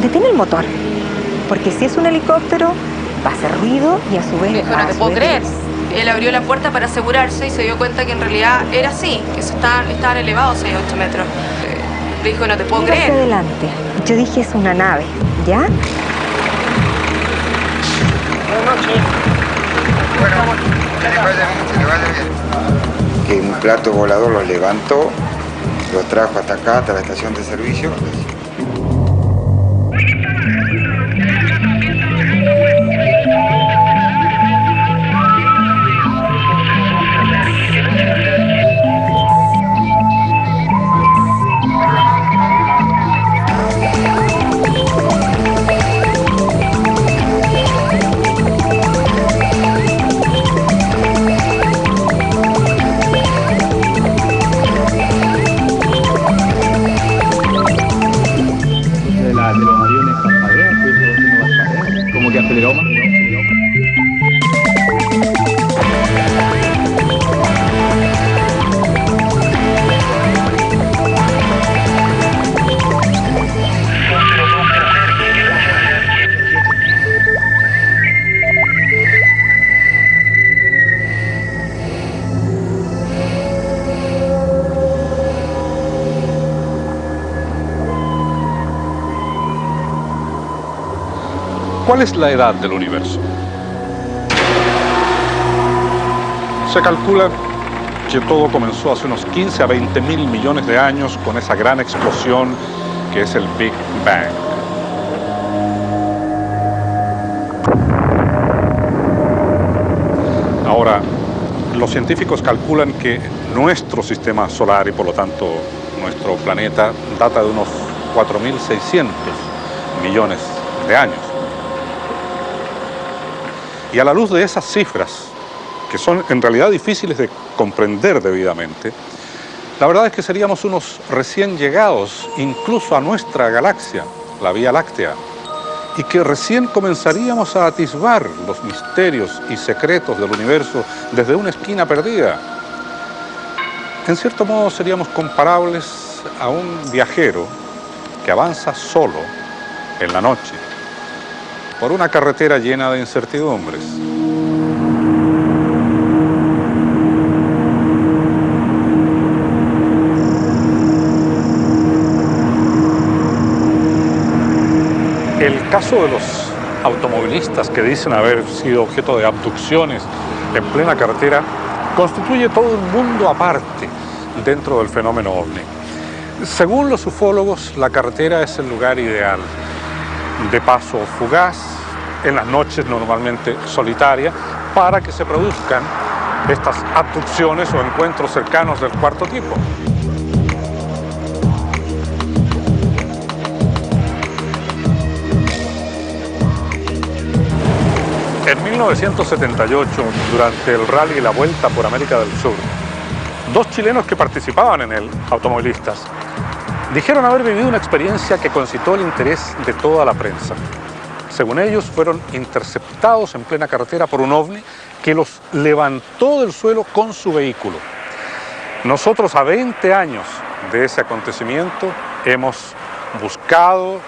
Detén el motor, porque si es un helicóptero, va a hacer ruido y a su vez... Viejo, no te puedo creer. Él abrió la puerta para asegurarse y se dio cuenta que en realidad era así, que estaban elevados 6-8 metros. Dijo, no te puedo Mira creer. hacia adelante. Yo dije, es una nave, ¿ya? Buenas noches. Bueno, que le vaya bien, que le vaya bien. Que un plato volador los levantó, los trajo hasta acá, hasta la estación de servicio. ¿Cuál es la edad del universo? Se calcula que todo comenzó hace unos 15 a 20 mil millones de años con esa gran explosión que es el Big Bang. Ahora, los científicos calculan que nuestro sistema solar y por lo tanto nuestro planeta data de unos 4.600 millones de años. Y a la luz de esas cifras, que son en realidad difíciles de comprender debidamente, la verdad es que seríamos unos recién llegados incluso a nuestra galaxia, la Vía Láctea, y que recién comenzaríamos a atisbar los misterios y secretos del universo desde una esquina perdida. En cierto modo seríamos comparables a un viajero que avanza solo en la noche por una carretera llena de incertidumbres. El caso de los automovilistas que dicen haber sido objeto de abducciones en plena carretera constituye todo un mundo aparte dentro del fenómeno ovni. Según los ufólogos, la carretera es el lugar ideal de paso fugaz, en las noches normalmente solitaria, para que se produzcan estas abducciones o encuentros cercanos del cuarto tipo. En 1978, durante el rally La Vuelta por América del Sur, dos chilenos que participaban en él, automovilistas, dijeron haber vivido una experiencia que concitó el interés de toda la prensa. Según ellos, fueron interceptados en plena carretera por un ovni que los levantó del suelo con su vehículo. Nosotros, a 20 años de ese acontecimiento, hemos buscado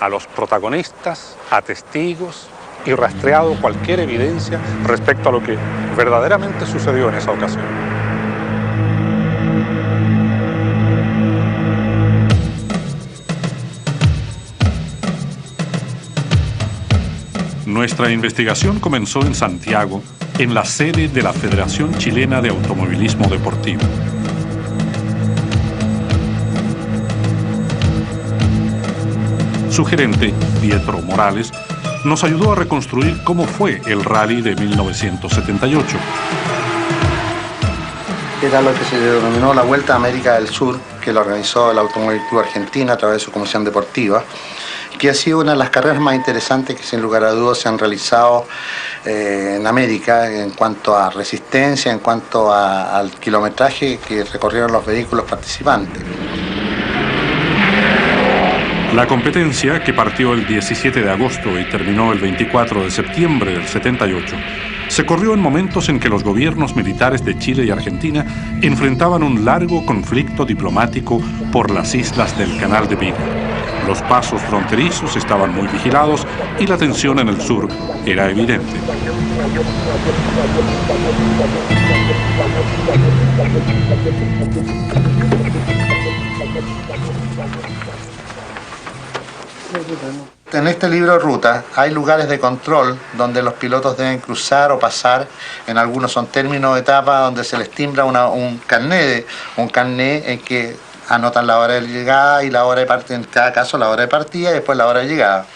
a los protagonistas, a testigos y rastreado cualquier evidencia respecto a lo que verdaderamente sucedió en esa ocasión. Nuestra investigación comenzó en Santiago, en la sede de la Federación Chilena de Automovilismo Deportivo. Su gerente, Pietro Morales, nos ayudó a reconstruir cómo fue el rally de 1978. Era lo que se denominó la Vuelta a América del Sur, que lo organizó el Automóvil Club Argentina a través de su comisión deportiva, que ha sido una de las carreras más interesantes que sin lugar a dudas se han realizado en América en cuanto a resistencia, en cuanto al kilometraje que recorrieron los vehículos participantes. La competencia, que partió el 17 de agosto y terminó el 24 de septiembre del 78, se corrió en momentos en que los gobiernos militares de Chile y Argentina enfrentaban un largo conflicto diplomático por las islas del Canal de Beagle. Los pasos fronterizos estaban muy vigilados y la tensión en el sur era evidente. En este libro Ruta hay lugares de control donde los pilotos deben cruzar o pasar. En algunos son términos de etapa donde se les timbra un carnet en que anotan la hora de llegada y la hora de partida, en cada caso la hora de partida y después la hora de llegada.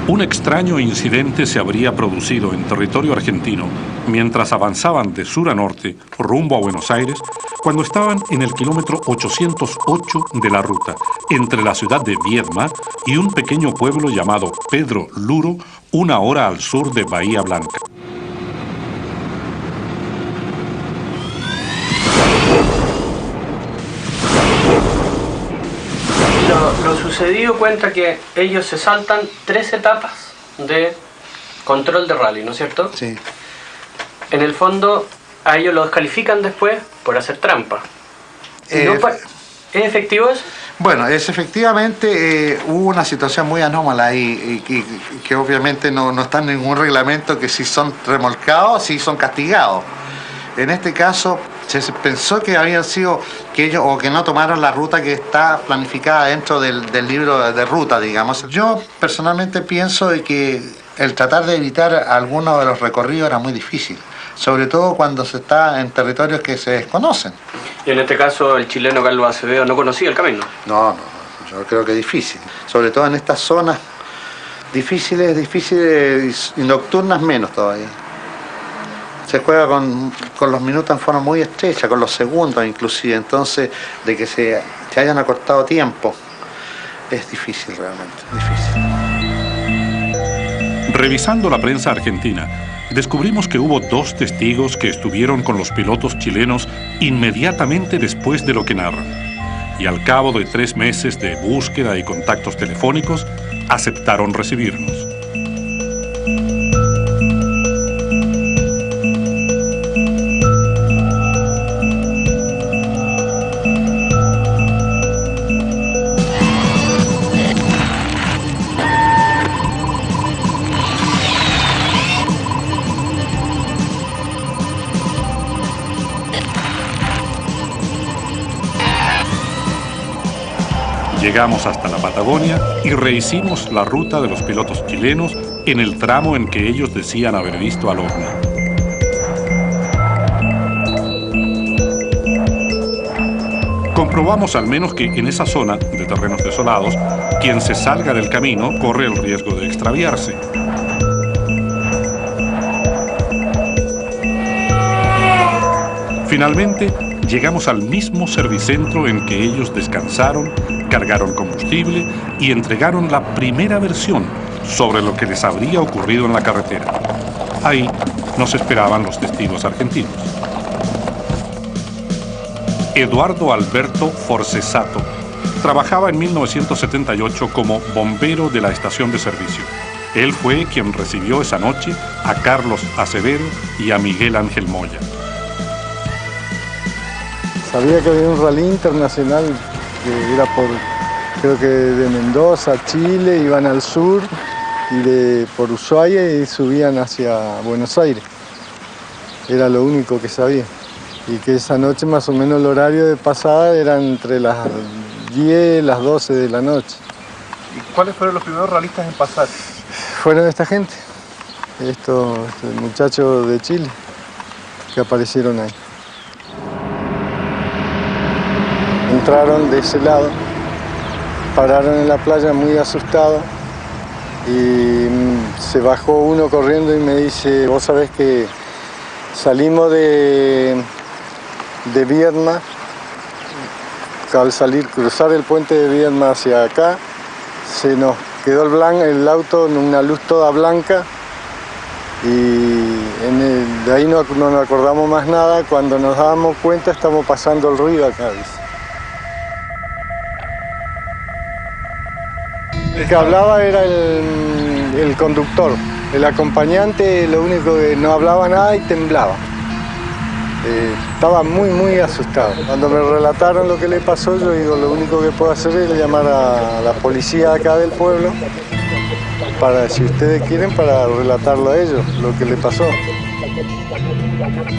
Un extraño incidente se habría producido en territorio argentino mientras avanzaban de sur a norte rumbo a Buenos Aires cuando estaban en el kilómetro 808 de la ruta, entre la ciudad de Viedma y un pequeño pueblo llamado Pedro Luro, 1 hora al sur de Bahía Blanca. Lo sucedido cuenta que ellos se saltan 3 etapas de control de rally, ¿no es cierto? Sí. En el fondo, a ellos lo descalifican después por hacer trampa. ¿Es efectivo eso? Bueno, efectivamente hubo una situación muy anómala ahí y que obviamente no está en ningún reglamento que si son remolcados, si son castigados. En este caso se pensó que habían sido que ellos o que no tomaron la ruta que está planificada dentro del libro de ruta, digamos. Yo personalmente pienso de que el tratar de evitar algunos de los recorridos era muy difícil, sobre todo cuando se está en territorios que se desconocen. Y en este caso el chileno Carlos Acevedo no conocía el camino. No, yo creo que es difícil, sobre todo en estas zonas difíciles y nocturnas menos todavía. Se juega con los minutos en forma muy estrecha, con los segundos inclusive, entonces de que se hayan acortado tiempo es difícil realmente, difícil. Revisando la prensa argentina, descubrimos que hubo 2 testigos que estuvieron con los pilotos chilenos inmediatamente después de lo que narran, y al cabo de 3 meses de búsqueda y contactos telefónicos, aceptaron recibirnos. Llegamos hasta la Patagonia y rehicimos la ruta de los pilotos chilenos en el tramo en que ellos decían haber visto al ovni. Comprobamos al menos que en esa zona de terrenos desolados, quien se salga del camino corre el riesgo de extraviarse. Finalmente, llegamos al mismo servicentro en que ellos descansaron, cargaron combustible y entregaron la primera versión sobre lo que les habría ocurrido en la carretera. Ahí nos esperaban los testigos argentinos. Eduardo Alberto Forcesato trabajaba en 1978 como bombero de la estación de servicio. Él fue quien recibió esa noche a Carlos Acevedo y a Miguel Ángel Moya. Sabía que había un rally internacional que era creo que de Mendoza, Chile, iban al sur y por Ushuaia y subían hacia Buenos Aires. Era lo único que sabía. Y que esa noche más o menos el horario de pasada era entre las 10 y las 12 de la noche. ¿Y cuáles fueron los primeros realistas en pasar? Fueron esta gente, estos muchachos de Chile que aparecieron ahí. Entraron de ese lado, pararon en la playa muy asustados y se bajó uno corriendo y me dice, vos sabés que salimos de Viedma, al cruzar el puente de Viedma hacia acá, se nos quedó el auto en una luz toda blanca Y de ahí no nos acordamos más nada. Cuando nos dábamos cuenta estamos pasando el ruido acá, dice. El que hablaba era el conductor. El acompañante lo único que no hablaba nada y temblaba. Estaba muy asustado. Cuando me relataron lo que le pasó, yo digo, lo único que puedo hacer es llamar a la policía acá del pueblo para, si ustedes quieren, para relatarlo a ellos, lo que le pasó.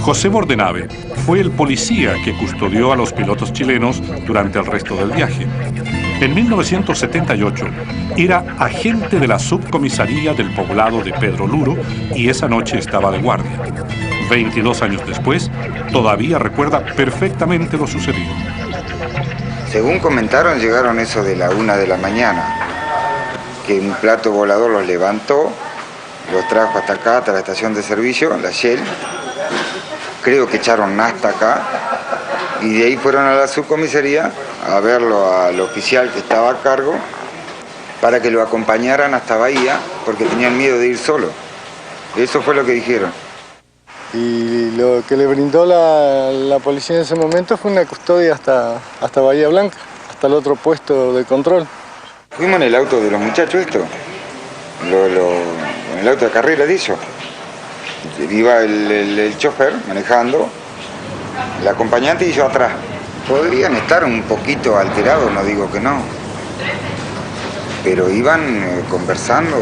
José Bordenave fue el policía que custodió a los pilotos chilenos durante el resto del viaje. En 1978 era agente de la subcomisaría del poblado de Pedro Luro y esa noche estaba de guardia. 22 años después, todavía recuerda perfectamente lo sucedido. Según comentaron, llegaron eso de la 1 de la mañana, que un plato volador los levantó, los trajo hasta acá, hasta la estación de servicio, la Shell. Creo que echaron nafta acá y de ahí fueron a la subcomisaría a verlo al oficial que estaba a cargo para que lo acompañaran hasta Bahía porque tenían miedo de ir solo. Eso fue lo que dijeron. Y lo que le brindó la policía en ese momento fue una custodia hasta Bahía Blanca, hasta el otro puesto de control. Fuimos en el auto de los muchachos esto, en el auto de carrera de ellos. Iba el chofer manejando, el acompañante y yo atrás. Podrían estar un poquito alterados, no digo que no, pero iban conversando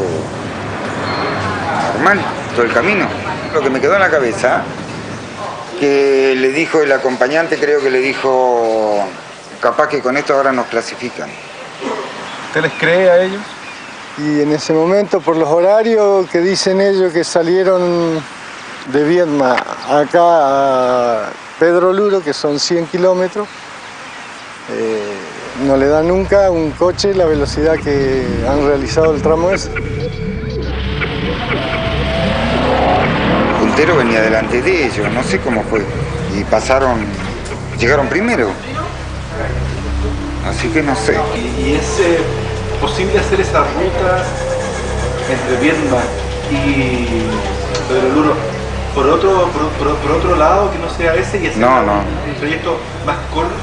normal todo el camino. Lo que me quedó en la cabeza, que le dijo el acompañante, creo que le dijo, capaz que con esto ahora nos clasifican. ¿Usted les cree a ellos? Y en ese momento, por los horarios que dicen ellos que salieron de Viedma acá a Pedro Luro, que son 100 kilómetros, no le da nunca un coche la velocidad que han realizado el tramo ese. Puntero venía delante de ellos, no sé cómo fue, y llegaron primero, así que no sé. ¿Y es posible hacer esa ruta entre Viedma y Pedro Luro por otro lado que no sea ese y hacer un trayecto más corto?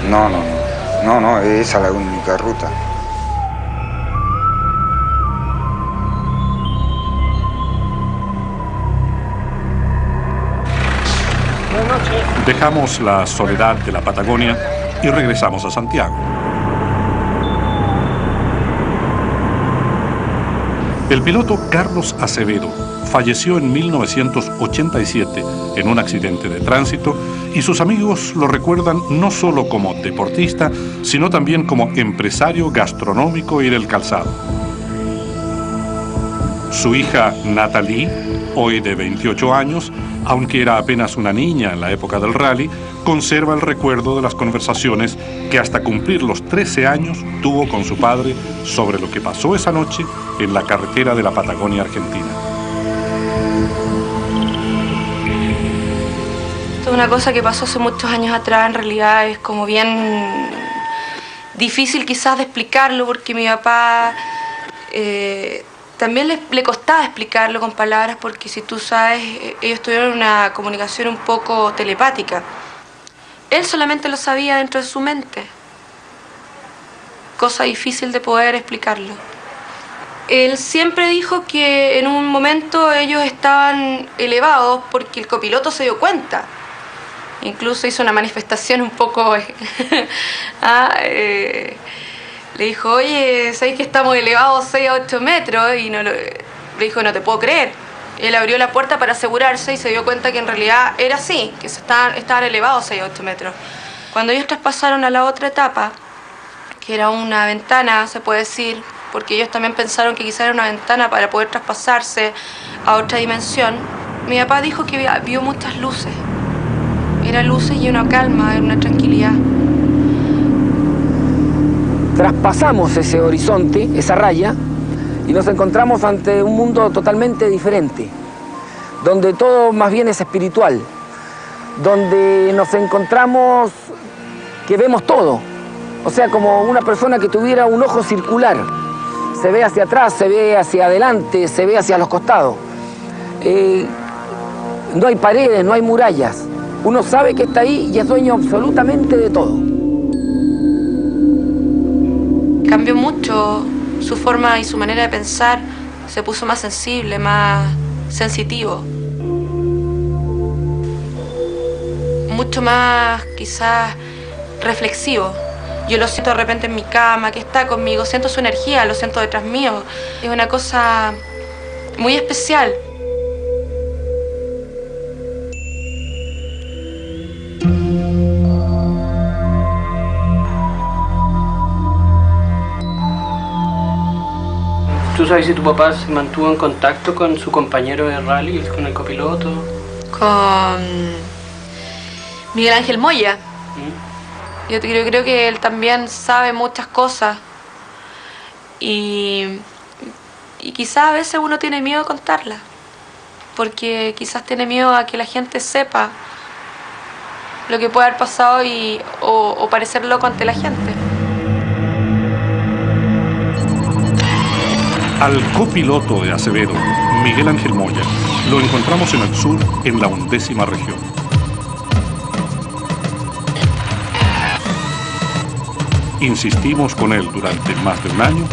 No, esa es la única ruta. Dejamos la soledad de la Patagonia y regresamos a Santiago. El piloto Carlos Acevedo falleció en 1987 en un accidente de tránsito y sus amigos lo recuerdan no solo como deportista, sino también como empresario gastronómico y del calzado. Su hija Natalie, hoy de 28 años, aunque era apenas una niña en la época del rally, conserva el recuerdo de las conversaciones que hasta cumplir los 13 años tuvo con su padre sobre lo que pasó esa noche en la carretera de la Patagonia Argentina. Esto es una cosa que pasó hace muchos años atrás, en realidad es como bien difícil quizás de explicarlo porque mi papá también le costaba explicarlo con palabras porque si tú sabes, ellos tuvieron una comunicación un poco telepática. Él solamente lo sabía dentro de su mente. Cosa difícil de poder explicarlo. Él siempre dijo que en un momento ellos estaban elevados porque el copiloto se dio cuenta. Incluso hizo una manifestación un poco... le dijo, oye, ¿sabes que estamos elevados 6 a 8 metros? Y le dijo, no te puedo creer. Él abrió la puerta para asegurarse y se dio cuenta que en realidad era así, que estaban elevados 6 a 8 metros. Cuando ellos traspasaron a la otra etapa, que era una ventana, se puede decir, porque ellos también pensaron que quizás era una ventana para poder traspasarse a otra dimensión, mi papá dijo que vio muchas luces. Eran luces y una calma, era una tranquilidad. Traspasamos ese horizonte, esa raya, y nos encontramos ante un mundo totalmente diferente, donde todo más bien es espiritual, donde nos encontramos que vemos todo, o sea, como una persona que tuviera un ojo circular, se ve hacia atrás, se ve hacia adelante, se ve hacia los costados. no hay paredes, no hay murallas. Uno sabe que está ahí y es dueño absolutamente de todo. Cambió mucho su forma y su manera de pensar, se puso más sensible, más sensitivo. Mucho más, quizás, reflexivo. Yo lo siento de repente en mi cama, que está conmigo, siento su energía, lo siento detrás mío. Es una cosa muy especial. ¿Tú sabes si tu papá se mantuvo en contacto con su compañero de rally, con el copiloto? Con Miguel Ángel Moya. Yo creo que él también sabe muchas cosas y quizás a veces uno tiene miedo de contarlas, porque quizás tiene miedo a que la gente sepa lo que puede haber pasado o parecer loco ante la gente. Al copiloto de Acevedo, Miguel Ángel Moya, lo encontramos en el sur, en la 11ª región. Insistimos con él durante más de un año,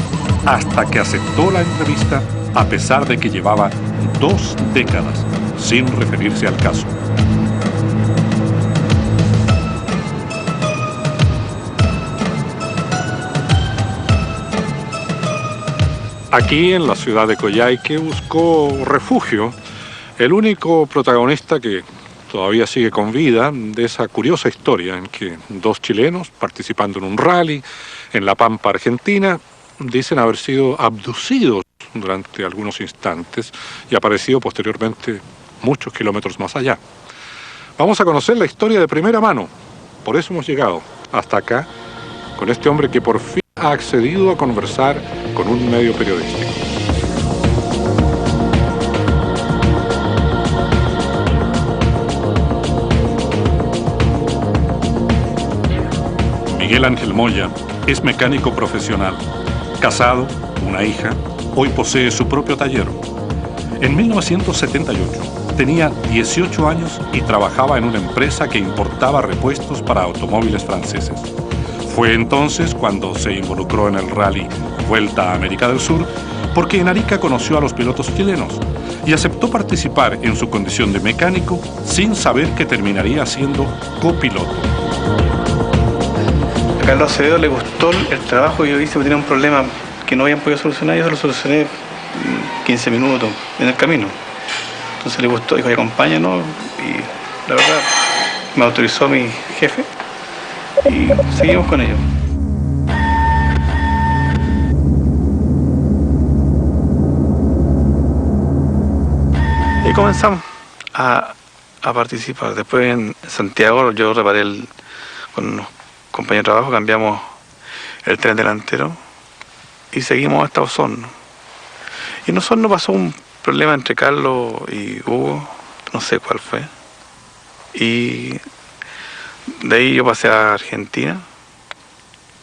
hasta que aceptó la entrevista, a pesar de que llevaba 2 décadas sin referirse al caso. Aquí, en la ciudad de Coyhaique, buscó refugio el único protagonista que todavía sigue con vida de esa curiosa historia en que 2 chilenos, participando en un rally en La Pampa, Argentina, dicen haber sido abducidos durante algunos instantes y aparecido posteriormente muchos kilómetros más allá. Vamos a conocer la historia de primera mano. Por eso hemos llegado hasta acá con este hombre que por fin ha accedido a conversar con un medio periodístico. Miguel Ángel Moya es mecánico profesional, casado, una hija, hoy posee su propio taller. En 1978 tenía 18 años y trabajaba en una empresa que importaba repuestos para automóviles franceses. Fue entonces cuando se involucró en el rally Vuelta a América del Sur, porque en Arica conoció a los pilotos chilenos y aceptó participar en su condición de mecánico sin saber que terminaría siendo copiloto. A Carlos Acevedo le gustó el trabajo que yo hice, porque tenía un problema que no habían podido solucionar, y yo lo solucioné en 15 minutos en el camino. Entonces le gustó, dijo, acompáñanos, y la verdad me autorizó mi jefe y seguimos con ello. Y comenzamos a participar. Después en Santiago yo reparé con unos compañeros de trabajo, cambiamos el tren delantero y seguimos hasta Osorno. Y en Osorno pasó un problema entre Carlos y Hugo, no sé cuál fue. Y de ahí yo pasé a Argentina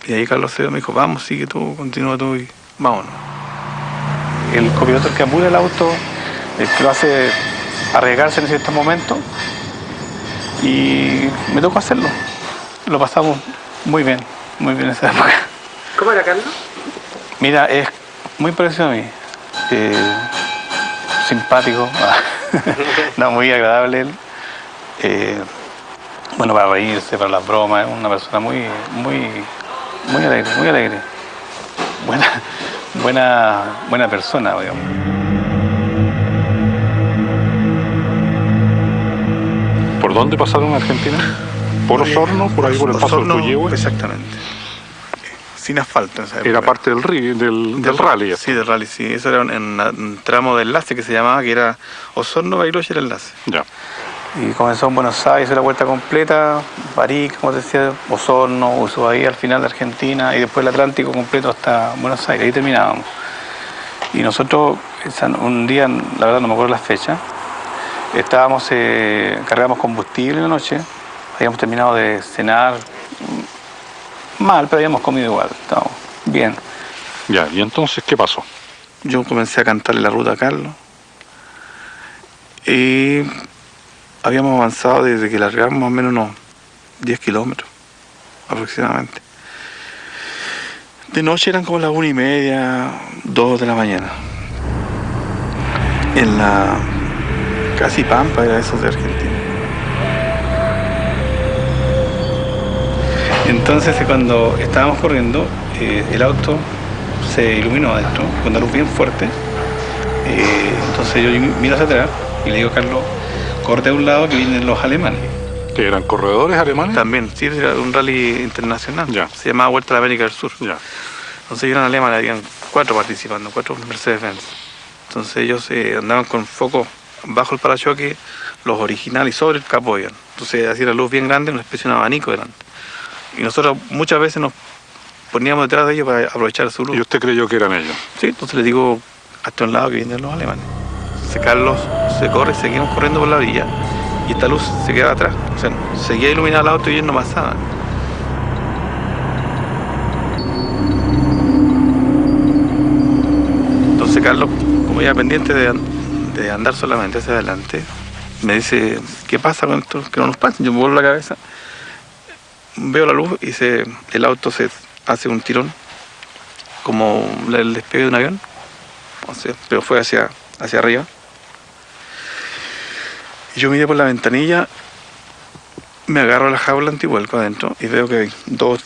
y ahí Carlos Acevedo me dijo, vamos, sigue tú, continúa tú y vámonos. El copiloto, el que apura el auto, el que lo hace arriesgarse en ciertos momentos, y me tocó hacerlo. Lo pasamos muy bien esa época. ¿Cómo era Carlos? Mira, es muy parecido a mí. Simpático, no, muy agradable él. Bueno, para reírse, para las bromas, es una persona muy alegre. Buena persona, digamos. ¿Por dónde pasaron a Argentina? ¿Por Osorno? ¿Por ahí por el paso del Puyehue? Exactamente. Sin asfalto en esa época. Era parte del rally. Sí, del rally, sí. Eso era un tramo de enlace que se llamaba, que era Osorno-Bariloche el enlace. Ya. Y comenzó en Buenos Aires, hizo la vuelta completa, París, como te decía, Osorno, Ushuaí al final de Argentina, y después el Atlántico completo hasta Buenos Aires, ahí terminábamos. Y nosotros, un día, la verdad no me acuerdo la fecha, cargamos combustible en la noche, habíamos terminado de cenar, mal, pero habíamos comido igual, estábamos bien. Ya, ¿y entonces qué pasó? Yo comencé a cantarle la ruta a Carlos Y habíamos avanzado desde que largamos más o menos unos 10 kilómetros aproximadamente. De noche eran como las 1:30, 2 de la mañana. En la casi pampa era eso de Argentina. Entonces cuando estábamos corriendo, el auto se iluminó adentro, con una luz bien fuerte. Entonces yo miro hacia atrás y le digo a Carlos, corte a un lado que vienen los alemanes. ¿Que eran corredores alemanes? También, sí, era un rally internacional. Ya. Se llamaba Vuelta a la América del Sur. Ya. Entonces eran alemanes, habían 4 participando, 4 Mercedes-Benz. Entonces ellos andaban con foco bajo el parachoque, los originales, y sobre el capó. Entonces hacía la luz bien grande, una especie de abanico delante. Y nosotros muchas veces nos poníamos detrás de ellos para aprovechar su luz. ¿Y usted creyó que eran ellos? Sí, entonces le digo hasta un lado que vienen los alemanes. Entonces Carlos se corre, seguimos corriendo por la orilla y esta luz se quedaba atrás. O sea, seguía iluminado el auto y ellos no pasaban. Entonces Carlos, como ya pendiente de andar solamente hacia adelante, me dice, ¿qué pasa con esto? Que no nos pasen. Yo me vuelvo la cabeza, veo la luz y el auto se hace un tirón, como el despegue de un avión, o sea, pero fue hacia arriba. Y yo miré por la ventanilla, me agarro a la jaula antivuelco adentro y veo que hay 2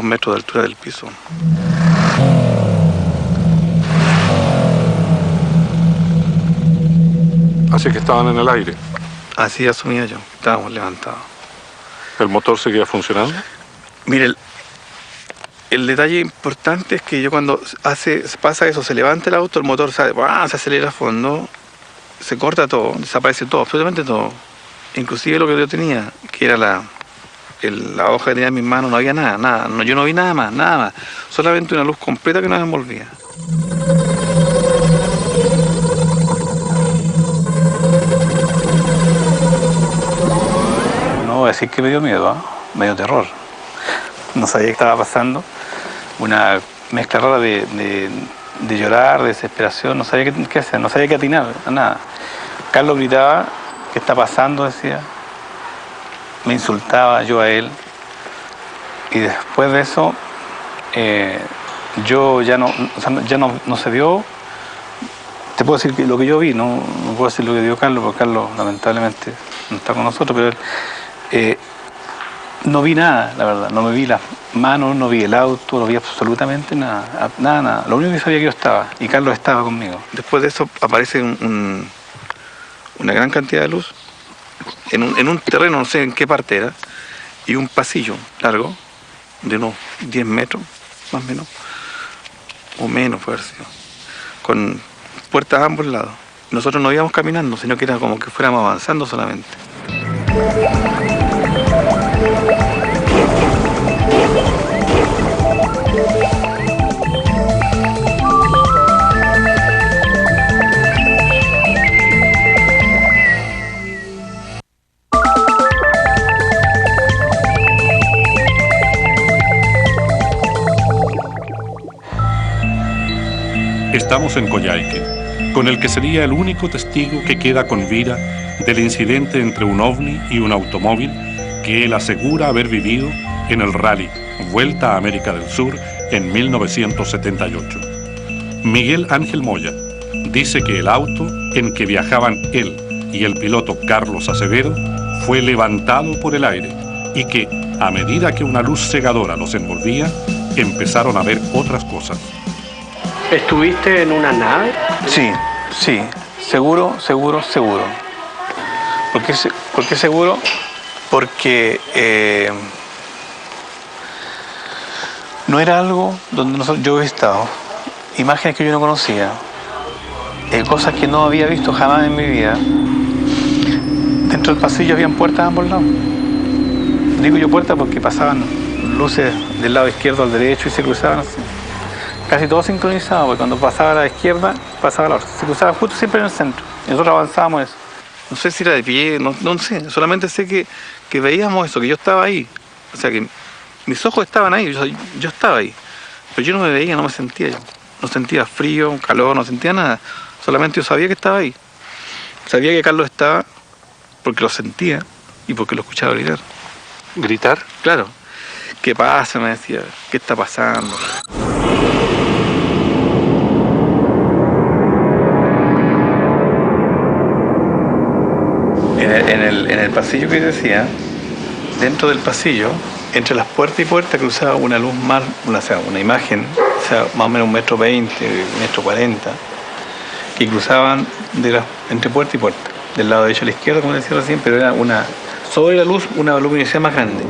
metros de altura del piso. Así que estaban en el aire. Así asumía yo, estábamos levantados. ¿El motor seguía funcionando? Mire, el detalle importante es que yo cuando pasa eso, se levanta el auto, el motor se acelera a fondo, se corta todo, desaparece todo, absolutamente todo. Inclusive lo que yo tenía, que era la hoja que tenía en mis manos, no había nada. Yo no vi nada más. Solamente una luz completa que nos envolvía. No voy a decir que me dio miedo, me dio terror. No sabía qué estaba pasando. Una mezcla rara de llorar, de desesperación. No sabía qué hacer, no sabía qué atinar, nada. Carlos gritaba, ¿qué está pasando?, decía. Me insultaba yo a él. Y después de eso, yo ya no se vio. Te puedo decir lo que yo vi, no puedo decir lo que dio Carlos, porque Carlos lamentablemente no está con nosotros, pero él, no vi nada, la verdad. No me vi las manos, no vi el auto, no vi absolutamente nada. Lo único que sabía que yo estaba, y Carlos estaba conmigo. Después de eso aparece una gran cantidad de luz en un terreno, no sé en qué parte era, y un pasillo largo de unos 10 metros, más o menos, o menos, puede haber sido, con puertas a ambos lados. Nosotros no íbamos caminando, sino que era como que fuéramos avanzando solamente. Estamos en Coyhaique, con el que sería el único testigo que queda con vida del incidente entre un ovni y un automóvil que él asegura haber vivido en el rally Vuelta a América del Sur en 1978. Miguel Ángel Moya dice que el auto en que viajaban él y el piloto Carlos Acevedo fue levantado por el aire y que, a medida que una luz cegadora los envolvía, empezaron a ver otras cosas. ¿Estuviste en una nave? Sí, seguro. ¿Por qué seguro? Porque no era algo donde yo he estado, imágenes que yo no conocía, cosas que no había visto jamás en mi vida. Dentro del pasillo habían puertas a ambos lados. Digo yo puertas porque pasaban luces del lado izquierdo al derecho y se cruzaban así. Casi todo sincronizado, porque cuando pasaba a la izquierda, pasaba a la otra. Se cruzaba justo siempre en el centro. Y nosotros avanzábamos eso. No sé si era de pie, no sé. Solamente sé que veíamos eso, que yo estaba ahí. O sea, que mis ojos estaban ahí, yo estaba ahí. Pero yo no me veía, no me sentía yo. No sentía frío, calor, no sentía nada. Solamente yo sabía que estaba ahí. Sabía que Carlos estaba porque lo sentía y porque lo escuchaba gritar. ¿Gritar? Claro. ¿Qué pasa? Me decía. ¿Qué está pasando? En el pasillo que decía, dentro del pasillo, entre las puertas y puertas cruzaba una luz más, una imagen, más o menos 1,20 m, 1,40 m, que cruzaban entre puerta y puerta, del lado derecho a la izquierda, como decía recién, pero era sobre la luz, una luminosidad más grande.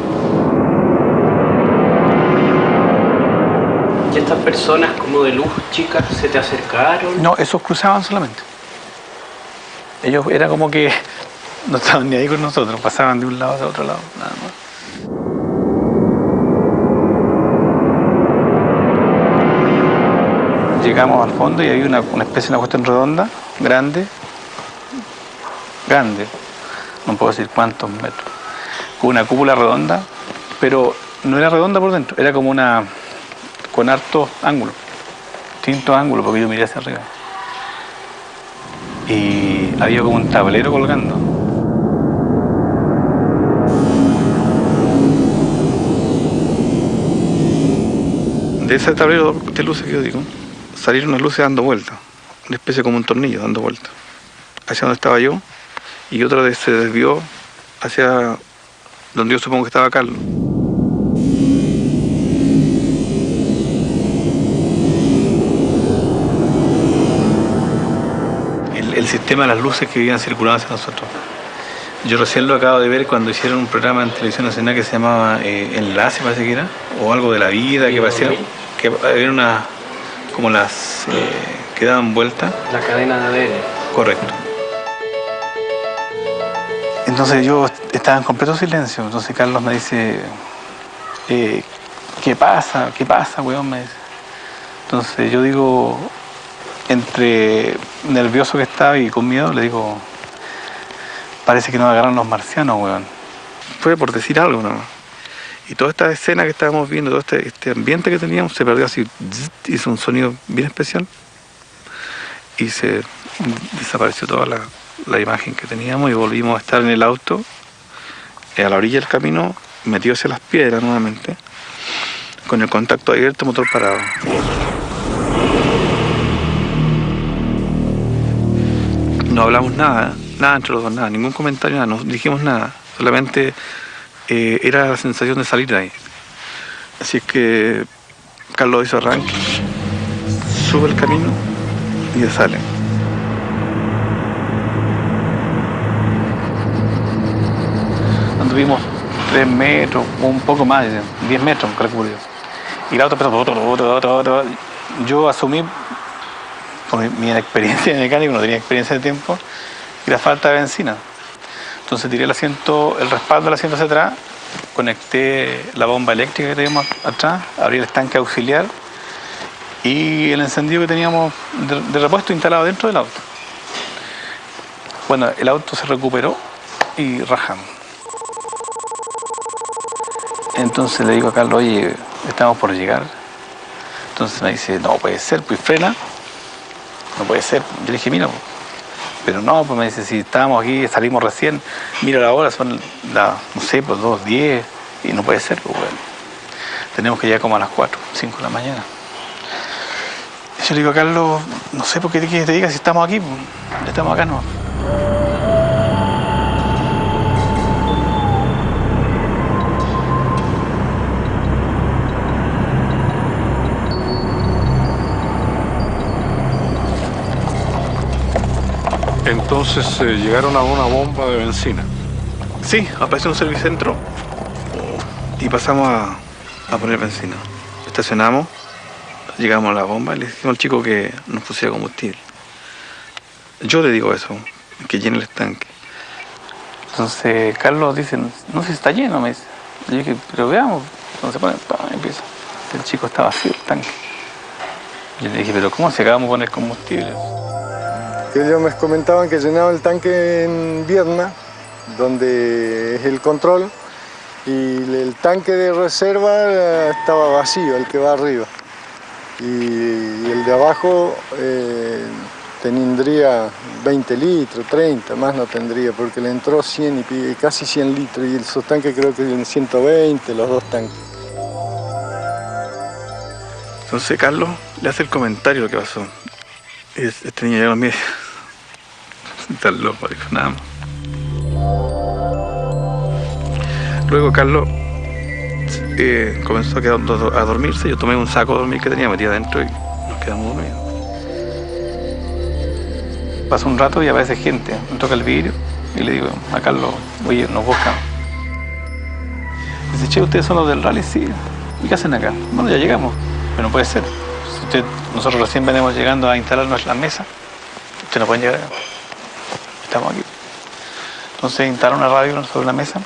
¿Y estas personas como de luz chicas se te acercaron? No, esos cruzaban solamente. Ellos era como que no estaban ni ahí con nosotros, pasaban de un lado a otro lado, nada más. Llegamos al fondo y había una especie de una cuestión redonda, grande, no puedo decir cuántos metros, con una cúpula redonda, pero no era redonda por dentro, era como con hartos ángulos, distintos ángulos, porque yo miré hacia arriba. Y había como un tablero colgando. De ese tablero de luces que yo digo, salieron unas luces dando vueltas, una especie como un tornillo dando vueltas, hacia donde estaba yo, y otra vez se desvió hacia donde yo supongo que estaba Carlos. El sistema de las luces que iban circulando hacia nosotros. Yo recién lo acabo de ver cuando hicieron un programa en Televisión Nacional que se llamaba Enlace, parece que era, o algo de la vida, que parecía que había como las que daban vuelta. La cadena de ADN. Correcto. Entonces yo estaba en completo silencio, entonces Carlos me dice, ¿qué pasa, weón? Me dice. Entonces yo digo, entre nervioso que estaba y con miedo, le digo, parece que nos agarran los marcianos, weón. Fue por decir algo nomás. Y toda esta escena que estábamos viendo, todo este ambiente que teníamos, se perdió así, hizo un sonido bien especial y se desapareció toda la imagen que teníamos y volvimos a estar en el auto, a la orilla del camino, metidos hacia las piedras nuevamente, con el contacto abierto, motor parado. No hablamos nada entre los dos, nada, ningún comentario, nada, no dijimos nada, solamente era la sensación de salir de ahí. Así es que Carlos hizo arranque, sube el camino y ya sale. Anduvimos 3 metros, un poco más, 10 metros, calculo. Y la otra empezó, yo asumí, por mi experiencia de mecánico, no tenía experiencia de tiempo, y la falta de benzina. Entonces tiré el respaldo del asiento hacia atrás, conecté la bomba eléctrica que teníamos atrás, abrí el estanque auxiliar y el encendido que teníamos de repuesto instalado dentro del auto. Bueno, el auto se recuperó y rajamos. Entonces le digo a Carlos, oye, estamos por llegar. Entonces me dice, no puede ser, pues frena. No puede ser. Yo le dije, mira, pero no, pues me dice, si estábamos aquí, salimos recién, mira la hora, son no sé, pues 2:10, y no puede ser, pues bueno. Tenemos que llegar como a las 4, 5 de la mañana. Y yo le digo a Carlos, no sé por qué te quieres que te diga si estamos aquí, pues, estamos acá, no. Entonces llegaron a una bomba de benzina. Sí, apareció un servicentro y pasamos a poner benzina. Estacionamos, llegamos a la bomba y le dijimos al chico que nos pusiera combustible. Yo le digo eso, que llene el estanque. Entonces Carlos dice, no sé si está lleno, me dice. Yo dije, pero veamos, cuando se pone, empieza. El chico está vacío el tanque. Yo le dije, pero ¿cómo si acabamos de poner combustible? Ellos me comentaban que llenaban el tanque en Viedma, donde es el control, y el tanque de reserva estaba vacío, el que va arriba. Y el de abajo tendría 20 litros, 30, más no tendría, porque le entró 100 y casi 100 litros, y esos tanques creo que en 120, los dos tanques. Entonces Carlos le hace el comentario de lo que pasó. Y este niño llega a mí y está loco, dijo nada más. Luego Carlos comenzó a dormirse. Yo tomé un saco de dormir que tenía metido adentro y nos quedamos dormidos. Pasa un rato y aparece gente, me toca el vidrio y le digo a Carlos, oye, nos buscan. Dice, che, ¿ustedes son los del rally? Sí. ¿Y qué hacen acá? Bueno, ya llegamos. Pero no puede ser. Si nosotros recién venimos llegando a instalarnos en la mesa, ustedes no pueden llegar acá. Estamos aquí. Entonces instala una radio sobre la mesa.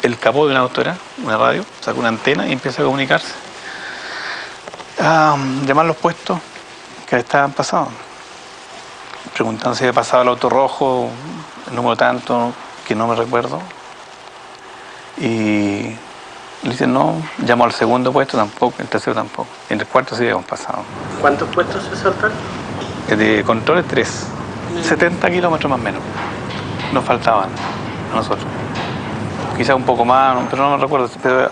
El capó de una auto era una radio, saca una antena y empieza a comunicarse. A llamar los puestos que estaban pasados. Preguntan si había pasado el auto rojo, el número tanto, que no me recuerdo. Y le dicen no, llamó al segundo puesto tampoco, el tercero tampoco. En el cuarto sí habíamos pasado. ¿Cuántos puestos se saltaron? De controles 3, 70 kilómetros más o menos. Nos faltaban a nosotros. Quizás un poco más, pero no me recuerdo. Pero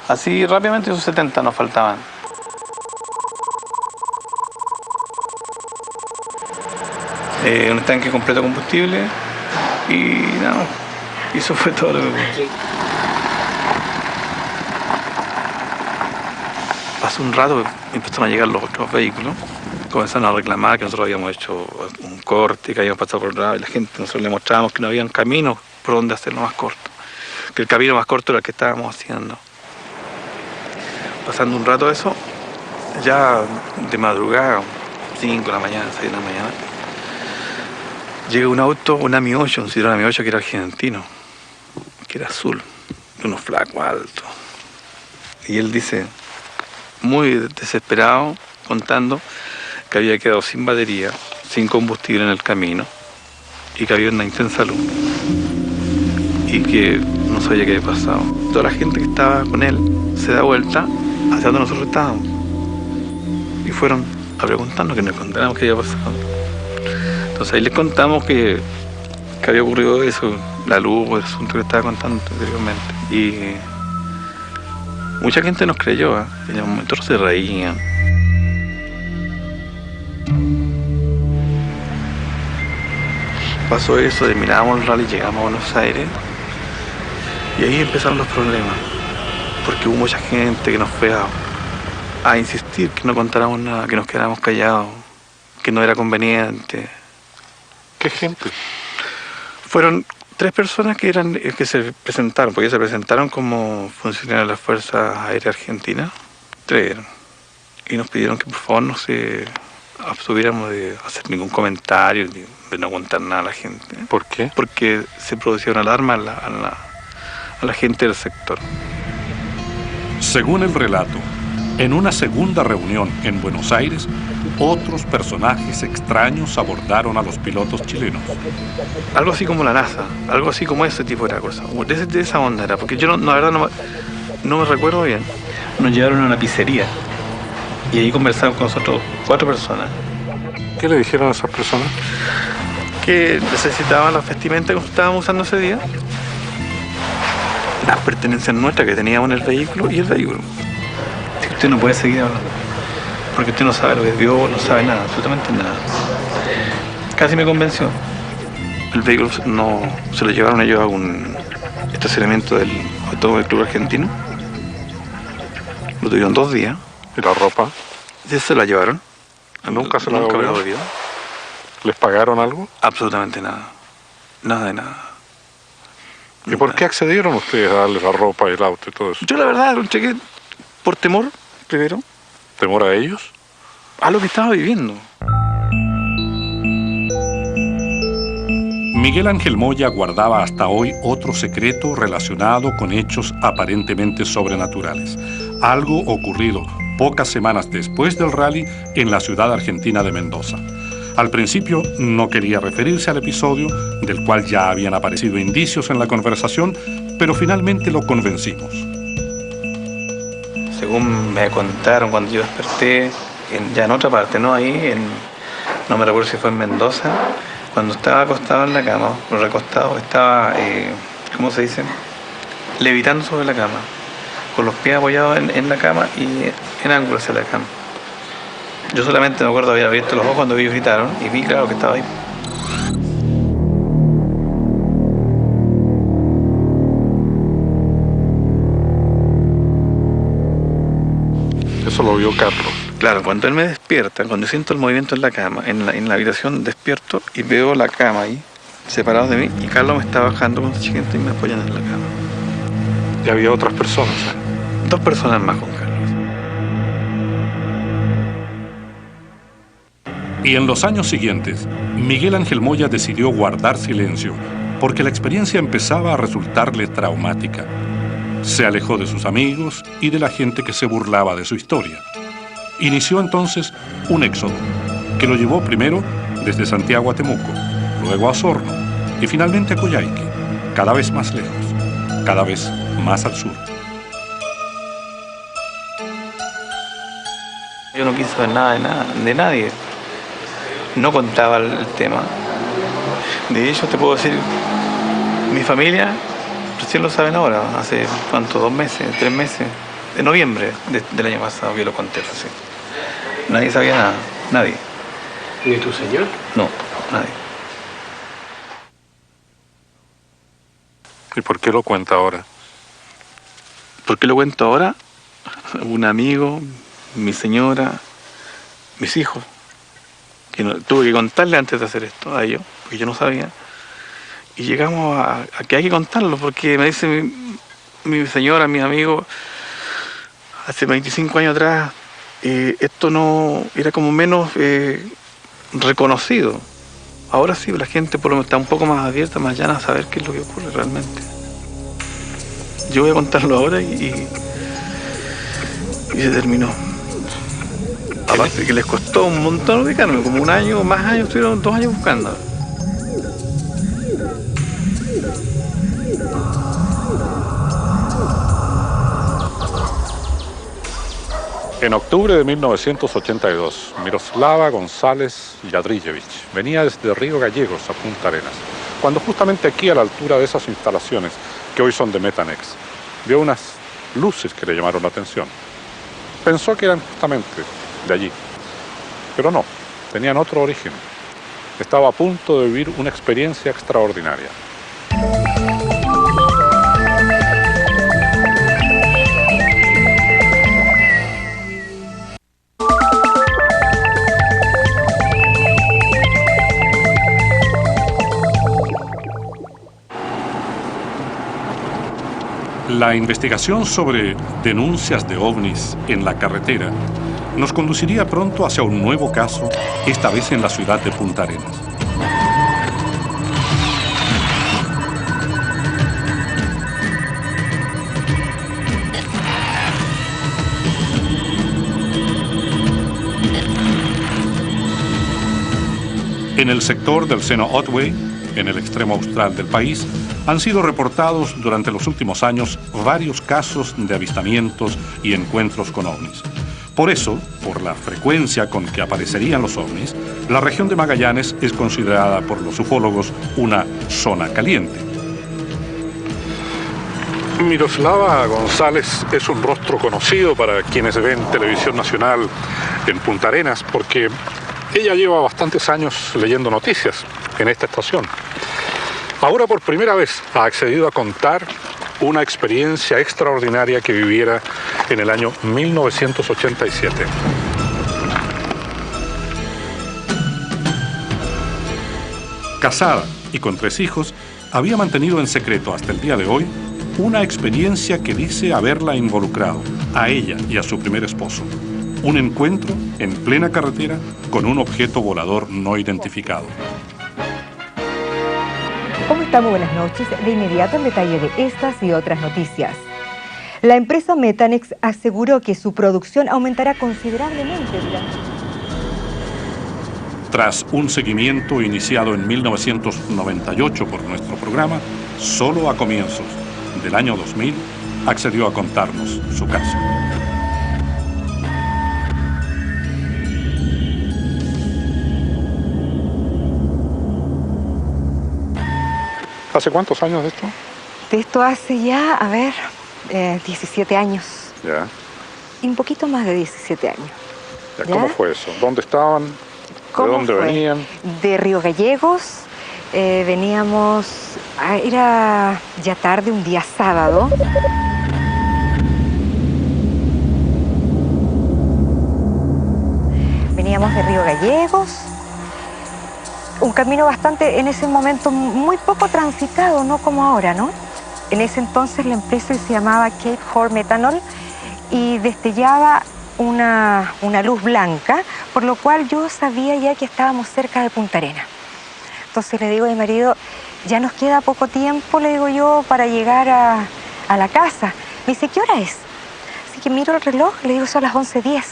así rápidamente esos 70 nos faltaban. Un tanque completo de combustible y nada, y eso fue todo lo que ocurrió. Pasó un rato, empezaron a llegar los otros vehículos, comenzaron a reclamar que nosotros habíamos hecho un corte, que habíamos pasado por el lado, y la gente, nosotros le mostrábamos que no había caminos por donde hacerlo más corto, que el camino más corto era el que estábamos haciendo. Pasando un rato eso, ya de madrugada, 5 de la mañana, 6 de la mañana, llega un auto, un AMI 8, un Citroën AMI 8 que era argentino, que era azul, unos flacos altos. Y él dice, muy desesperado, contando que había quedado sin batería, sin combustible en el camino y que había una intensa luz y que no sabía qué había pasado. Toda la gente que estaba con él se da vuelta hacia donde nosotros estábamos y fueron a preguntarnos, que nos contaran qué había pasado. Entonces ahí les contamos que había ocurrido eso, la luz, el asunto que estaba contando anteriormente. Y mucha gente nos creyó, ¿eh? En el momento se reían. Pasó eso, terminábamos el rally, llegamos a Buenos Aires y ahí empezaron los problemas, porque hubo mucha gente que nos fue a insistir que no contáramos nada, que nos quedáramos callados, que no era conveniente. ¿Qué gente? Fueron 3 personas que se presentaron, porque se presentaron como funcionarios de las Fuerzas Aéreas Argentinas. 3 eran. Y nos pidieron que por favor no se abstuviéramos de hacer ningún comentario, de no contar nada a la gente. ¿Por qué? Porque se producía una alarma a la gente del sector. Según el relato, en una segunda reunión en Buenos Aires, otros personajes extraños abordaron a los pilotos chilenos. Algo así como la NASA, algo así como ese tipo de cosas. De esa onda era, porque yo la verdad no me recuerdo bien. Nos llevaron a una pizzería y ahí conversaron con nosotros 4 personas. ¿Qué le dijeron a esas personas? Que necesitaban las vestimentas que estábamos usando ese día, las pertenencias nuestras que teníamos en el vehículo y el vehículo. Usted no puede seguir hablando, porque usted no sabe lo que vio, no sabe nada, absolutamente nada. Casi me convenció. El vehículo no se lo llevaron ellos a un estacionamiento del Automóvil Club Argentino. Lo tuvieron 2 días. ¿Y la ropa? ¿Y se la llevaron? ¿Nunca se la Nunca me devolvieron? ¿Les pagaron algo? Absolutamente nada. Nada de nada. ¿Y por qué accedieron ustedes a darles la ropa y el auto y todo eso? Yo la verdad lo entregué por temor, primero. ¿Temor a ellos? A lo que estaba viviendo. Miguel Ángel Moya guardaba hasta hoy otro secreto relacionado con hechos aparentemente sobrenaturales. Algo ocurrido pocas semanas después del rally en la ciudad argentina de Mendoza. Al principio no quería referirse al episodio, del cual ya habían aparecido indicios en la conversación, pero finalmente lo convencimos. Según me contaron cuando yo desperté, ya en otra parte, ¿no? Ahí no me recuerdo si fue en Mendoza, cuando estaba acostado en la cama, o recostado, estaba, ¿cómo se dice? Levitando sobre la cama, con los pies apoyados en la cama y en ángulo hacia la cama. Yo solamente me acuerdo haber abierto los ojos cuando ellos gritaron y vi claro que estaba ahí. Eso lo vio Carlos. Claro, cuando él me despierta, cuando siento el movimiento en la cama, en la habitación despierto y veo la cama ahí, separados de mí, y Carlos me está bajando con su chiquita y me apoyan en la cama. Y había otras personas. 2 personas más con Carlos. Y en los años siguientes, Miguel Ángel Moya decidió guardar silencio porque la experiencia empezaba a resultarle traumática. Se alejó de sus amigos y de la gente que se burlaba de su historia. Inició entonces un éxodo que lo llevó primero desde Santiago a Temuco, luego a Osorno y finalmente a Coyhaique, cada vez más lejos, cada vez más al sur. Yo no quise saber nada de nadie. No contaba el tema. De hecho, te puedo decir, mi familia recién lo saben ahora, hace ¿cuánto? 2 meses, 3 meses, de noviembre del año pasado que lo conté así. Nadie sabía nada, nadie. ¿Ni tu señor? No, nadie. ¿Y por qué lo cuenta ahora? ¿Por qué lo cuento ahora? Un amigo, mi señora, mis hijos, que tuve que contarle antes de hacer esto a ellos, porque yo no sabía. Y llegamos a que hay que contarlo, porque me dice mi señora, mis amigos, hace 25 años atrás, esto no era como menos reconocido. Ahora sí, la gente por lo menos está un poco más abierta, más llana a saber qué es lo que ocurre realmente. Yo voy a contarlo ahora y se terminó. Aparte que les costó un montón ubicarme, como 1 año, más años, estuvieron 2 años buscando. En octubre de 1982, Miroslava González Jadrillevich venía desde Río Gallegos a Punta Arenas, cuando justamente aquí, a la altura de esas instalaciones, que hoy son de Metanex, vio unas luces que le llamaron la atención. Pensó que eran justamente de allí, pero no, tenían otro origen. Estaba a punto de vivir una experiencia extraordinaria. La investigación sobre denuncias de ovnis en la carretera nos conduciría pronto hacia un nuevo caso, esta vez en la ciudad de Punta Arenas. En el sector del seno Otway, en el extremo austral del país, han sido reportados durante los últimos años varios casos de avistamientos y encuentros con ovnis. Por eso, por la frecuencia con que aparecerían los ovnis, la región de Magallanes es considerada por los ufólogos una zona caliente. Miroslava González es un rostro conocido para quienes ven televisión nacional en Punta Arenas, porque ella lleva bastantes años leyendo noticias en esta estación. Ahora por primera vez ha accedido a contar una experiencia extraordinaria que viviera en el año 1987. Casada y con 3 hijos, había mantenido en secreto hasta el día de hoy una experiencia que dice haberla involucrado a ella y a su primer esposo. Un encuentro en plena carretera con un objeto volador no identificado. ¿Cómo estamos? Buenas noches. De inmediato el detalle de estas y otras noticias. La empresa Metanex aseguró que su producción aumentará considerablemente durante... Tras un seguimiento iniciado en 1998 por nuestro programa, solo a comienzos del año 2000 accedió a contarnos su caso. ¿Hace cuántos años de esto? De esto hace ya, 17 años. Ya. Y un poquito más de 17 años. Ya. ¿Cómo fue eso? ¿Dónde estaban? ¿De dónde venían? De Río Gallegos. Veníamos, era ya tarde, un día sábado. Veníamos de Río Gallegos. Un camino bastante, en ese momento, muy poco transitado, no como ahora, ¿no? En ese entonces la empresa se llamaba Cape Horn Methanol y destellaba una luz blanca, por lo cual yo sabía ya que estábamos cerca de Punta Arenas. Entonces le digo a mi marido, ya nos queda poco tiempo, le digo yo, para llegar a la casa. Me dice, ¿qué hora es? Así que miro el reloj, le digo, son las 11:10.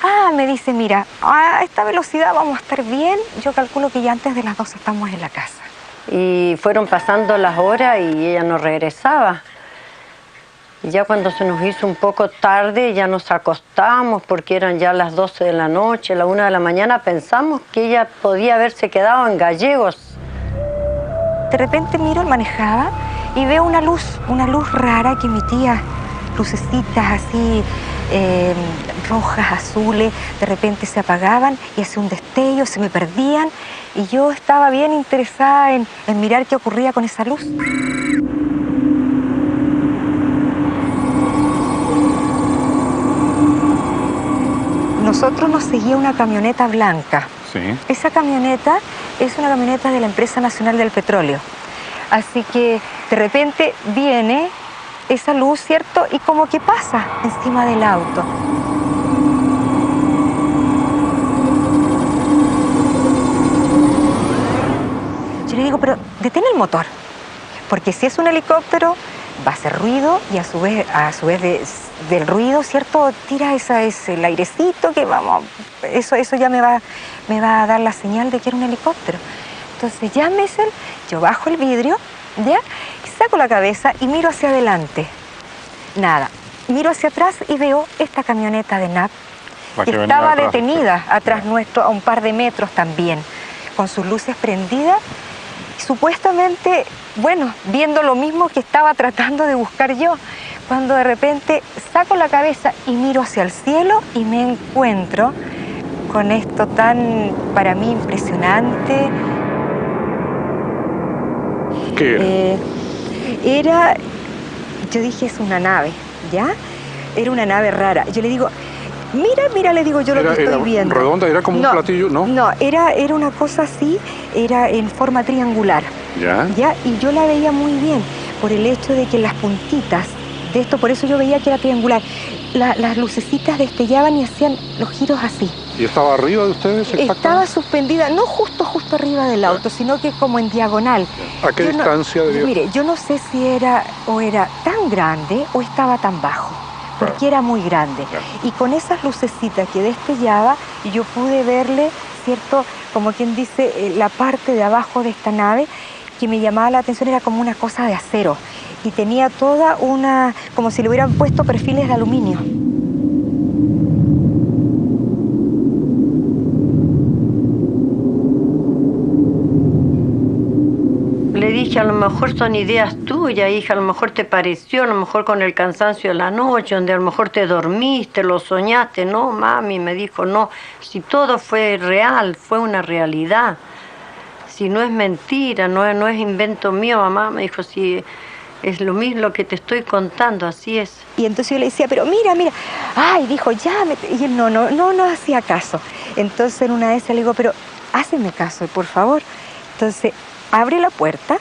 Ah, me dice, mira, a esta velocidad vamos a estar bien. Yo calculo que ya antes de las 12 estamos en la casa. Y fueron pasando las horas y ella no regresaba. Y ya cuando se nos hizo un poco tarde, ya nos acostamos porque eran ya las 12 de la noche, la 1 de la mañana, pensamos que ella podía haberse quedado en Gallegos. De repente miro, manejaba y veo una luz rara que emitía lucecitas así, rojas, azules, de repente se apagaban y hacía un destello, se me perdían y yo estaba bien interesada en mirar qué ocurría con esa luz. Nosotros nos seguía una camioneta blanca. Sí. Esa camioneta es una camioneta de la Empresa Nacional del Petróleo. Así que de repente viene esa luz, ¿cierto? Y como que pasa encima del auto. Yo le digo, pero detén el motor, porque si es un helicóptero va a hacer ruido y a su vez del ruido, ¿cierto? Tira el airecito que vamos, eso ya me va a dar la señal de que era un helicóptero. Entonces ya yo bajo el vidrio, ¿ya? Saco la cabeza y miro hacia adelante. Nada. Miro hacia atrás y veo esta camioneta de NAP que estaba detenida atrás nuestro a un par de metros también, con sus luces prendidas. Supuestamente, bueno, viendo lo mismo que estaba tratando de buscar yo, cuando de repente saco la cabeza y miro hacia el cielo y me encuentro con esto tan, para mí, impresionante. ¿Qué era? Yo dije, es una nave, ¿ya? Era una nave rara. Yo le digo, mira, le digo yo lo que estoy viendo. ¿Redonda? ¿Era como un platillo? No, era una cosa así, era en forma triangular. ¿Ya? Y yo la veía muy bien, por el hecho de que las puntitas de esto, por eso yo veía que era triangular. Las lucecitas destellaban y hacían los giros así. ¿Y estaba arriba de ustedes? Estaba suspendida, no justo arriba del auto, sino que como en diagonal. ¿A qué distancia debía? Mire, yo no sé si era tan grande o estaba tan bajo, porque era muy grande. Y con esas lucecitas que destellaba, yo pude verle, ¿cierto? Como quien dice, la parte de abajo de esta nave que me llamaba la atención, era como una cosa de acero. Y tenía toda como si le hubieran puesto perfiles de aluminio. Le dije, a lo mejor son ideas tuyas, hija, a lo mejor te pareció, a lo mejor con el cansancio de la noche, donde a lo mejor te dormiste, lo soñaste. No, mami, me dijo, no, si todo fue real, fue una realidad. Si no es mentira, no es invento mío, mamá, me dijo, si es lo mismo que te estoy contando, así es. Y entonces yo le decía, pero mira, ay, dijo, ya, y él no hacía caso. Entonces en una de esas le digo, pero háceme caso, por favor. Entonces abre la puerta,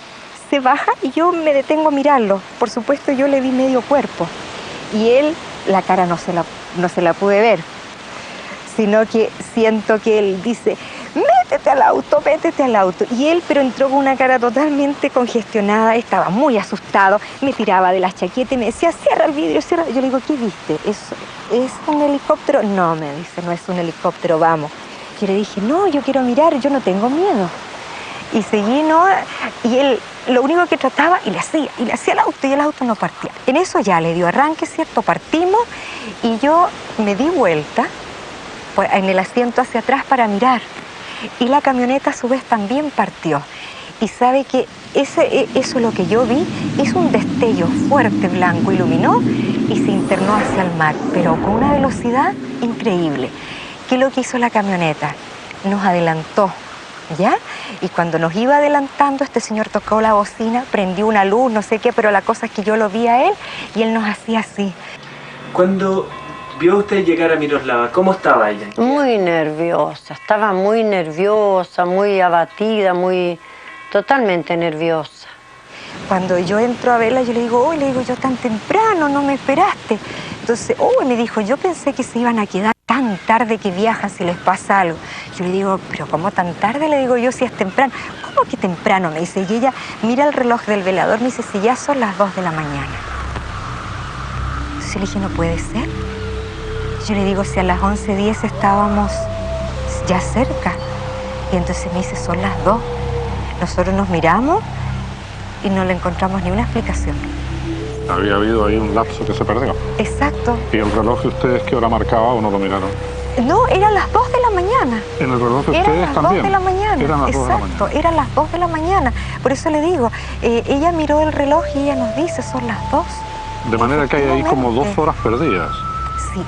se baja y yo me detengo a mirarlo. Por supuesto, yo le vi medio cuerpo. Y él, la cara no se la pude ver, sino que siento que él dice, métete al auto. Y él, pero entró con una cara totalmente congestionada, estaba muy asustado, me tiraba de la chaqueta y me decía, cierra el vidrio, cierra. Yo le digo, ¿qué viste? ¿Es un helicóptero? No, me dice, no es un helicóptero, vamos. Yo le dije, no, yo quiero mirar, yo no tengo miedo. Y seguí, ¿no? Y él lo único que trataba, y le hacía el auto, y el auto no partía. En eso ya le dio arranque, ¿cierto? Partimos, y yo me di vuelta en el asiento hacia atrás para mirar. Y la camioneta a su vez también partió. Y sabe que eso es lo que yo vi, hizo un destello fuerte, blanco, iluminó y se internó hacia el mar, pero con una velocidad increíble. ¿Qué es lo que hizo la camioneta? Nos adelantó, ¿ya? Y cuando nos iba adelantando, este señor tocó la bocina, prendió una luz, no sé qué, pero la cosa es que yo lo vi a él y él nos hacía así. Cuando vio usted llegar a Miroslava, ¿cómo estaba ella? Muy nerviosa, estaba muy nerviosa, muy abatida, totalmente nerviosa. Cuando yo entro a verla, yo le digo, yo tan temprano, no me esperaste. Entonces, me dijo, yo pensé que se iban a quedar tan tarde que viajan si les pasa algo. Yo le digo, pero ¿cómo tan tarde? Le digo yo, si es temprano. ¿Cómo que temprano? Me dice, y ella mira el reloj del velador, me dice, si ya son las 2 de la mañana. Entonces yo le dije, no puede ser. Yo le digo, si a las 11:10 estábamos ya cerca. Y entonces me dice, son las 2. Nosotros nos miramos y no le encontramos ni una explicación. Había habido ahí un lapso que se perdió. Exacto. ¿Y el reloj de ustedes qué hora marcaba o no lo miraron? No, eran las 2 de la mañana. ¿En el reloj de ustedes también? Eran las 2 de la mañana. Eran las 2 de la mañana. Exacto, eran las 2 de la mañana. Por eso le digo, ella miró el reloj y ella nos dice, son las 2. De manera que hay ahí como 2 horas perdidas. Sí.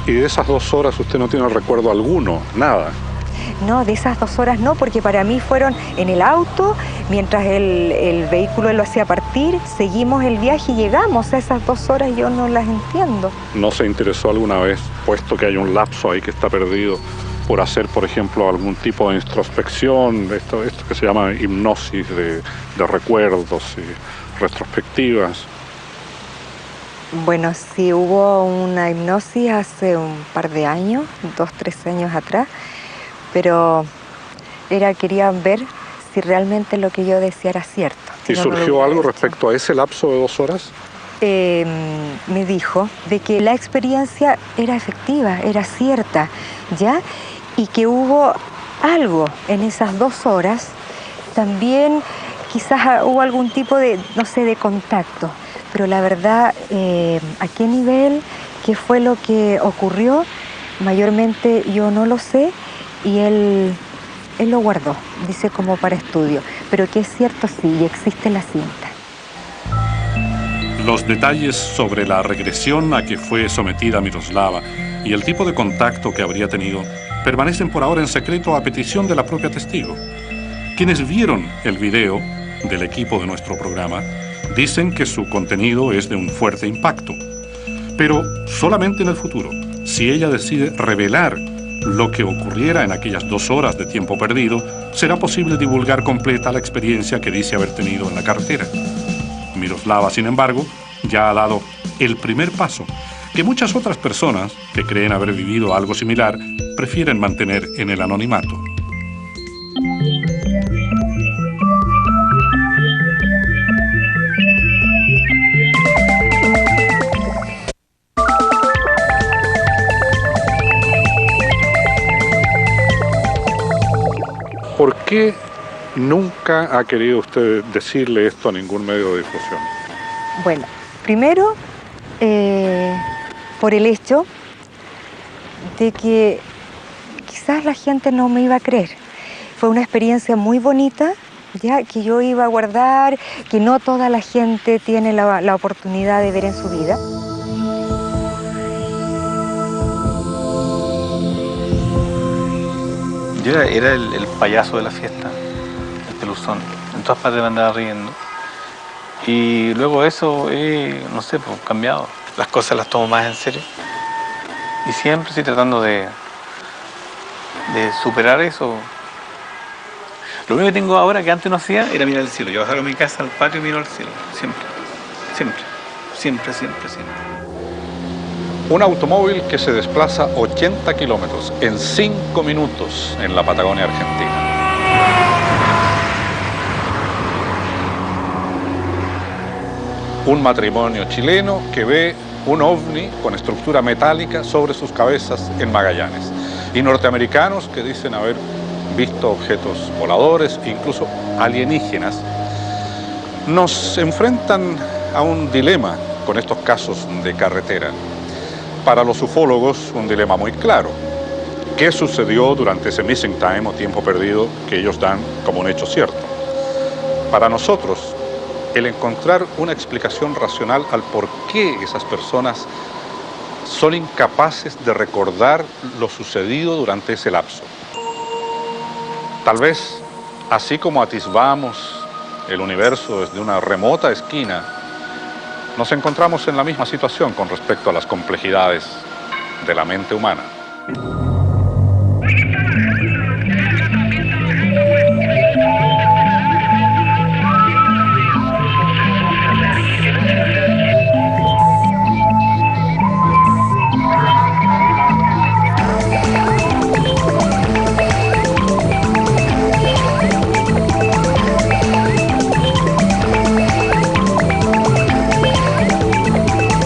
¿Y de esas 2 horas usted no tiene recuerdo alguno? Nada. No, de esas 2 horas no, porque para mí fueron en el auto, mientras el vehículo lo hacía partir, seguimos el viaje y llegamos. A esas 2 horas yo no las entiendo. ¿No se interesó alguna vez, puesto que hay un lapso ahí que está perdido, por hacer, por ejemplo, algún tipo de introspección, esto que se llama hipnosis de recuerdos y retrospectivas? Bueno, sí hubo una hipnosis hace un par de años, 2, 3 años atrás, pero querían ver si realmente lo que yo decía era cierto. ¿Y surgió algo respecto a ese lapso de 2 horas? Me dijo de que la experiencia era efectiva, era cierta, ¿ya? Y que hubo algo en esas 2 horas, también quizás hubo algún tipo de, no sé, de contacto. Pero la verdad, ¿a qué nivel? ¿Qué fue lo que ocurrió? Mayormente yo no lo sé y él lo guardó, dice como para estudio. Pero que es cierto, sí, y existe la cinta. Los detalles sobre la regresión a que fue sometida Miroslava y el tipo de contacto que habría tenido permanecen por ahora en secreto a petición de la propia testigo. Quienes vieron el video del equipo de nuestro programa dicen que su contenido es de un fuerte impacto, pero solamente en el futuro, si ella decide revelar lo que ocurriera en aquellas 2 horas de tiempo perdido, será posible divulgar completa la experiencia que dice haber tenido en la carretera. Miroslava, sin embargo, ya ha dado el primer paso, que muchas otras personas que creen haber vivido algo similar prefieren mantener en el anonimato. ¿Por qué nunca ha querido usted decirle esto a ningún medio de difusión? Bueno, primero, por el hecho de que quizás la gente no me iba a creer. Fue una experiencia muy bonita, ya que yo iba a guardar, que no toda la gente tiene la oportunidad de ver en su vida. Yo era el payaso de la fiesta, el peluzón. En todas partes me andaba riendo. Y luego eso, no sé, pues cambiado. Las cosas las tomo más en serio. Y siempre estoy tratando de superar eso. Lo único que tengo ahora que antes no hacía era mirar el cielo. Yo salgo a mi casa, al patio y miro al cielo. Siempre, siempre, siempre, siempre, siempre. Un automóvil que se desplaza 80 kilómetros en 5 minutos en la Patagonia Argentina. Un matrimonio chileno que ve un ovni con estructura metálica sobre sus cabezas en Magallanes. Y norteamericanos que dicen haber visto objetos voladores, incluso alienígenas. Nos enfrentan a un dilema con estos casos de carretera. Para los ufólogos, un dilema muy claro. ¿Qué sucedió durante ese missing time o tiempo perdido que ellos dan como un hecho cierto? Para nosotros, el encontrar una explicación racional al por qué esas personas son incapaces de recordar lo sucedido durante ese lapso. Tal vez, así como atisbamos el universo desde una remota esquina, nos encontramos en la misma situación con respecto a las complejidades de la mente humana.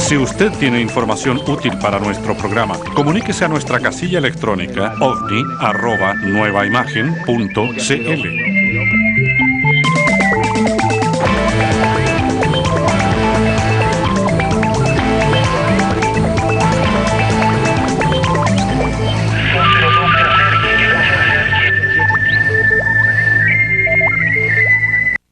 Si usted tiene información útil para nuestro programa, comuníquese a nuestra casilla electrónica ovni@nuevaimagen.cl.